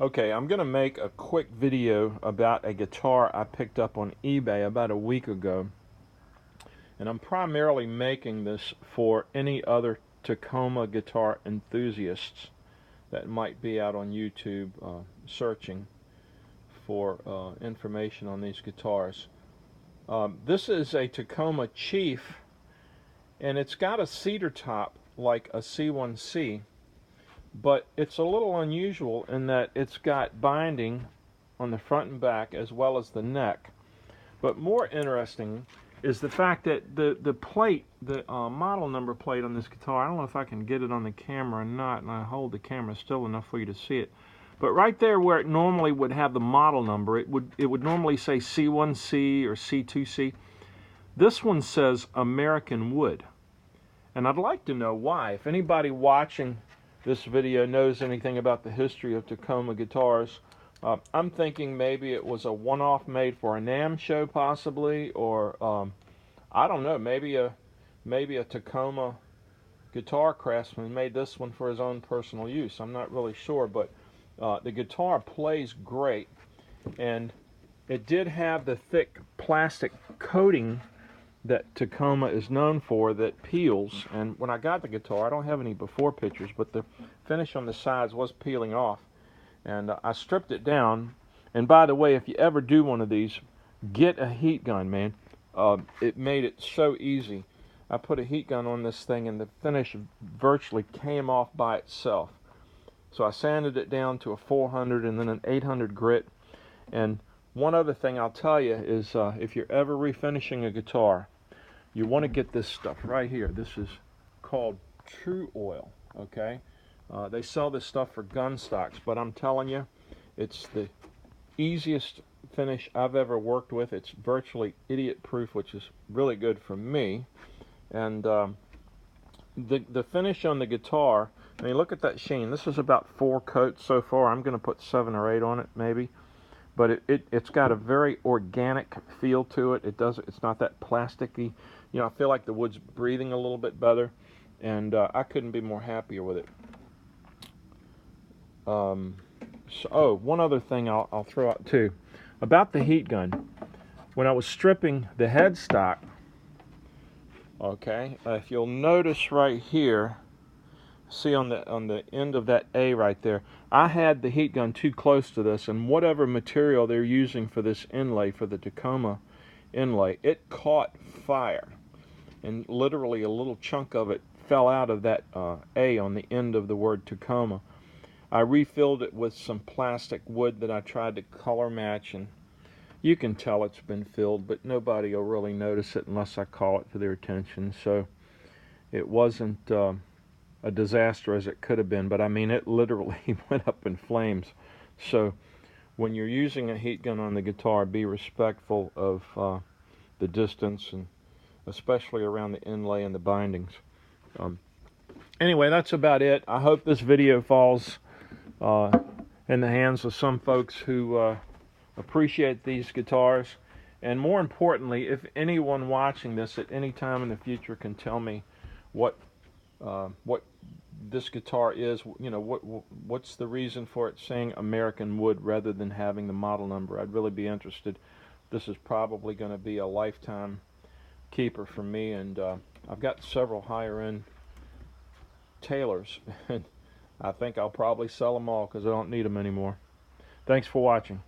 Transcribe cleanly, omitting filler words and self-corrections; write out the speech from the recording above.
Okay, I'm going to make a quick video about a guitar I picked up on eBay about a week ago. And I'm primarily making this for any other Tacoma guitar enthusiasts that might be out on YouTube searching for information on these guitars. This is a Tacoma Chief, and it's got a cedar top like a C1C. But it's a little unusual in that it's got binding on the front and back as well as the neck. But more interesting is the fact that the plate, the model number plate on this guitar, I don't know if I can get it on the camera or not, and I hold the camera still enough for you to see it. But right there where it normally would have the model number, it would normally say C1C or C2C. This one says American Wood. And I'd like to know why. If anybody watching this video knows anything about the history of Tacoma guitars, I'm thinking maybe it was a one-off made for a NAMM show possibly, or I don't know, maybe a Tacoma guitar craftsman made this one for his own personal use. I'm not really sure, but the guitar plays great, and it did have the thick plastic coating that Tacoma is known for that peels. And when I got the guitar, I don't have any before pictures, but the finish on the sides was peeling off, and I stripped it down. And by the way, if you ever do one of these, get a heat gun, man. It made it so easy. I put a heat gun on this thing and the finish virtually came off by itself. So I sanded it down to a 400 and then an 800 grit. And one other thing I'll tell you is if you're ever refinishing a guitar, you want to get this stuff right here. This is called True Oil, okay? They sell this stuff for gun stocks, but I'm telling you, it's the easiest finish I've ever worked with. It's virtually idiot-proof, which is really good for me. And the finish on the guitar, I mean, look at that sheen. This is about 4 coats so far. I'm going to put 7 or 8 on it, maybe. But it's got a very organic feel to it. It's not that plasticky. You know, I feel like the wood's breathing a little bit better, and I couldn't be more happier with it. One other thing I'll throw out too about the heat gun. When I was stripping the headstock, okay, if you'll notice right here, see on the end of that A right there, I had the heat gun too close to this, and whatever material they're using for this inlay, for the Tacoma inlay, it caught fire, and literally a little chunk of it fell out of that A on the end of the word Tacoma. I refilled it with some plastic wood that I tried to color match, and you can tell it's been filled, but nobody will really notice it unless I call it to their attention. So it wasn't a disaster as it could have been, but I mean, it literally went up in flames. So when you're using a heat gun on the guitar, be respectful of the distance, and especially around the inlay and the bindings. Anyway, that's about it. I hope this video falls in the hands of some folks who appreciate these guitars. And more importantly, if anyone watching this at any time in the future can tell me what this guitar is, you know, what's the reason for it saying American Wood rather than having the model number, I'd really be interested. This is probably going to be a lifetime keeper for me, and I've got several higher end Taylors, and I think I'll probably sell them all because I don't need them anymore. Thanks for watching.